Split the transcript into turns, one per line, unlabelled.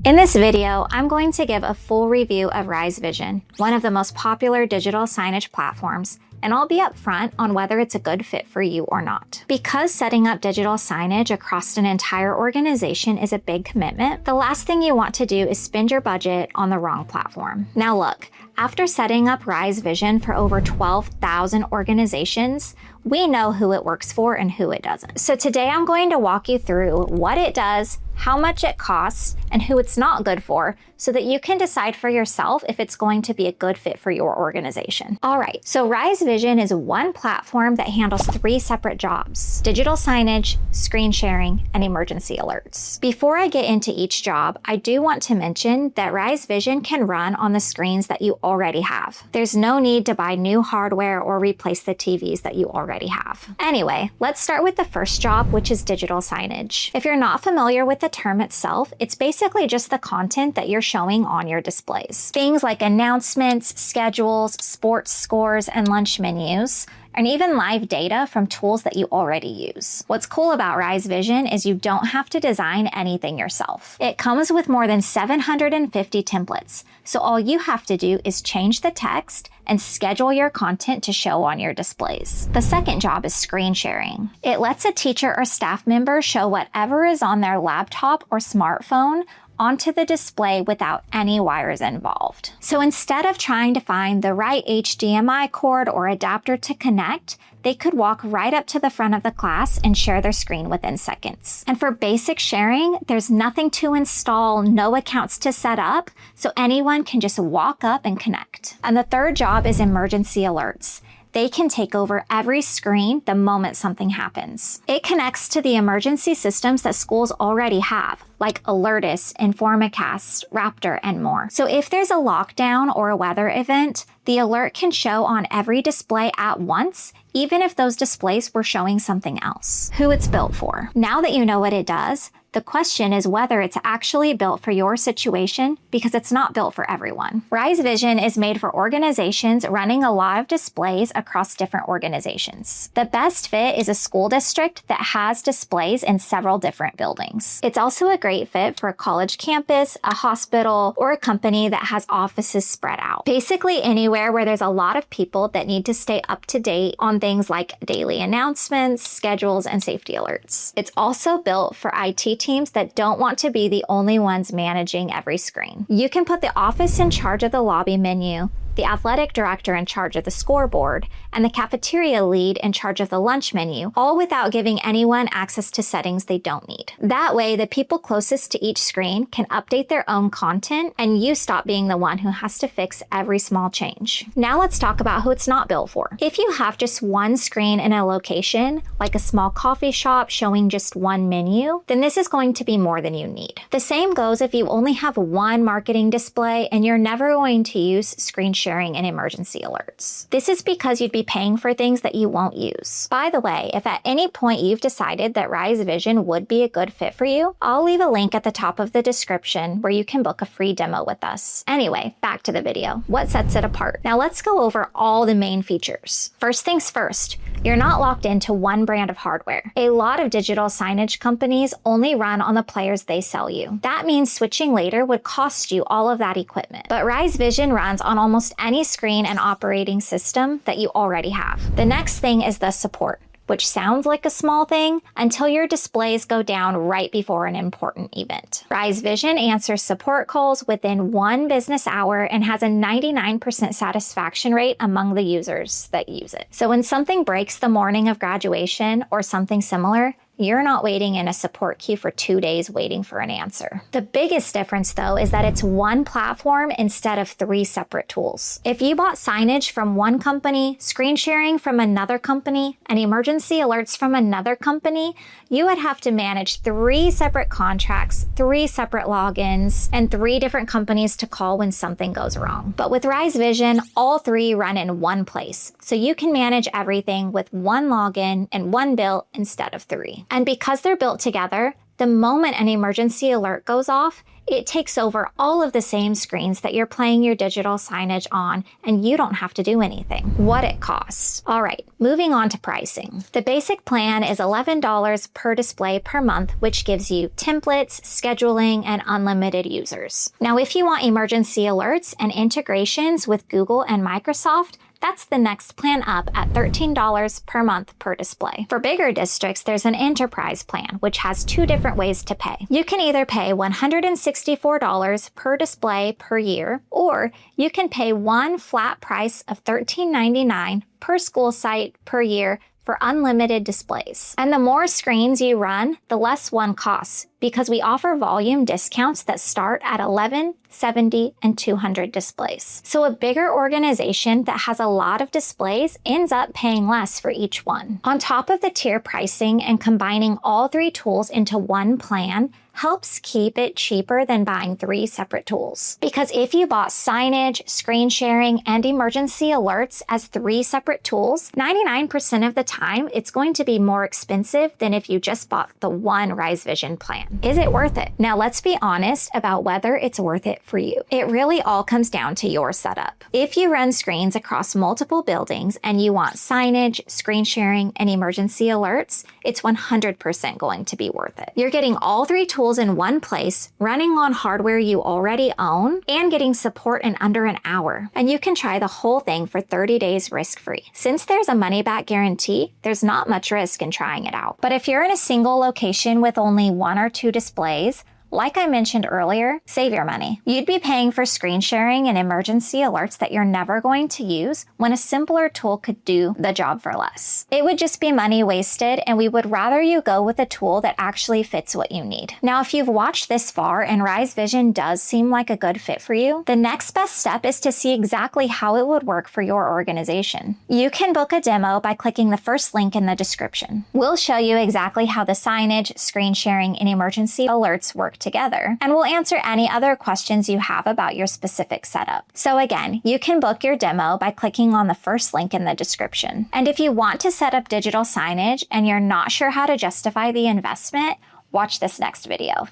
In this video, I'm going to give a full review of Rise Vision, one of the most popular digital signage platforms, and I'll be upfront on whether it's a good fit for you or not. Because setting up digital signage across an entire organization is a big commitment, the last thing you want to do is spend your budget on the wrong platform. Now look, after setting up Rise Vision for over 12,000 organizations, we know who it works for and who it doesn't. So today I'm going to walk you through what it does, how much it costs, and who it's not good for, so that you can decide for yourself if it's going to be a good fit for your organization. All right, so Rise Vision is one platform that handles 3 separate jobs: digital signage, screen sharing, and emergency alerts. Before I get into each job, I do want to mention that Rise Vision can run on the screens that you already have. There's no need to buy new hardware or replace the TVs that you already have. Anyway, let's start with the first job, which is digital signage. If you're not familiar with the term itself, it's basically just the content that you're showing on your displays. Things like announcements, schedules, sports scores, and lunch menus, and even live data from tools that you already use. What's cool about Rise Vision is you don't have to design anything yourself. It comes with more than 750 templates, so all you have to do is change the text and schedule your content to show on your displays. The second job is screen sharing. It lets a teacher or staff member show whatever is on their laptop or smartphone onto the display without any wires involved. So instead of trying to find the right HDMI cord or adapter to connect, they could walk right up to the front of the class and share their screen within seconds. And for basic sharing, there's nothing to install, no accounts to set up, so anyone can just walk up and connect. And the third job is emergency alerts. They can take over every screen the moment something happens. It connects to the emergency systems that schools already have, like Alertus, Informacast, Raptor, and more. So if there's a lockdown or a weather event, the alert can show on every display at once, even if those displays were showing something else. Who it's built for. Now that you know what it does, the question is whether it's actually built for your situation, because it's not built for everyone. Rise Vision is made for organizations running a lot of displays across different organizations. The best fit is a school district that has displays in several different buildings. It's also a great fit for a college campus, a hospital, or a company that has offices spread out. Basically anywhere where there's a lot of people that need to stay up to date on things like daily announcements, schedules, and safety alerts. It's also built for IT teams that don't want to be the only ones managing every screen. You can put the office in charge of the lobby menu, the athletic director in charge of the scoreboard, and the cafeteria lead in charge of the lunch menu, all without giving anyone access to settings they don't need. That way, the people closest to each screen can update their own content, and you stop being the one who has to fix every small change. Now let's talk about who it's not built for. If you have just one screen in a location, like a small coffee shop showing just one menu, then this is going to be more than you need. The same goes if you only have one marketing display and you're never going to use screen sharing and emergency alerts. This is because you'd be paying for things that you won't use. By the way, if at any point you've decided that Rise Vision would be a good fit for you, I'll leave a link at the top of the description where you can book a free demo with us. Anyway, back to the video. What sets it apart? Now let's go over all the main features. First things first, you're not locked into one brand of hardware. A lot of digital signage companies only run on the players they sell you. That means switching later would cost you all of that equipment. But Rise Vision runs on almost any screen and operating system that you already have. The next thing is the support, which sounds like a small thing until your displays go down right before an important event. Rise Vision answers support calls within 1 business hour and has a 99% satisfaction rate among the users that use it. So when something breaks the morning of graduation or something similar, you're not waiting in a support queue for 2 days waiting for an answer. The biggest difference though is that it's one platform instead of 3 separate tools. If you bought signage from one company, screen sharing from another company, and emergency alerts from another company, you would have to manage 3 separate contracts, 3 separate logins, and 3 different companies to call when something goes wrong. But with Rise Vision, all 3 run in one place, so you can manage everything with 1 login and 1 bill instead of 3. And because they're built together, the moment an emergency alert goes off, It takes over all of the same screens that you're playing your digital signage on, and you don't have to do anything. What it costs. All right, moving on to pricing. The basic plan is $11 per display per month, which gives you templates, scheduling, and unlimited users. Now, if you want emergency alerts and integrations with Google and Microsoft, that's the next plan up at $13 per month per display. For bigger districts, there's an enterprise plan, which has two different ways to pay. You can either pay $164 per display per year, or you can pay one flat price of $13.99 per school site per year for unlimited displays. And the more screens you run, the less one costs, because we offer volume discounts that start at 11, 70, and 200 displays. So a bigger organization that has a lot of displays ends up paying less for each one. On top of the tier pricing and combining all three tools into one plan helps keep it cheaper than buying three separate tools. Because if you bought signage, screen sharing, and emergency alerts as three separate tools, 99% of the time, it's going to be more expensive than if you just bought the one Rise Vision plan. Is it worth it? Now let's be honest about whether it's worth it for you. It really all comes down to your setup. If you run screens across multiple buildings and you want signage, screen sharing, and emergency alerts, it's 100% going to be worth it. You're getting all three tools in one place, running on hardware you already own, and getting support in under an hour. And you can try the whole thing for 30 days risk-free. Since there's a money-back guarantee, there's not much risk in trying it out. But if you're in a single location with only one or two displays, like I mentioned earlier, save your money. You'd be paying for screen sharing and emergency alerts that you're never going to use when a simpler tool could do the job for less. It would just be money wasted, and we would rather you go with a tool that actually fits what you need. Now, if you've watched this far and Rise Vision does seem like a good fit for you, the next best step is to see exactly how it would work for your organization. You can book a demo by clicking the first link in the description. We'll show you exactly how the signage, screen sharing, and emergency alerts work together, and we'll answer any other questions you have about your specific setup. So again, you can book your demo by clicking on the first link in the description. And if you want to set up digital signage and you're not sure how to justify the investment, watch this next video.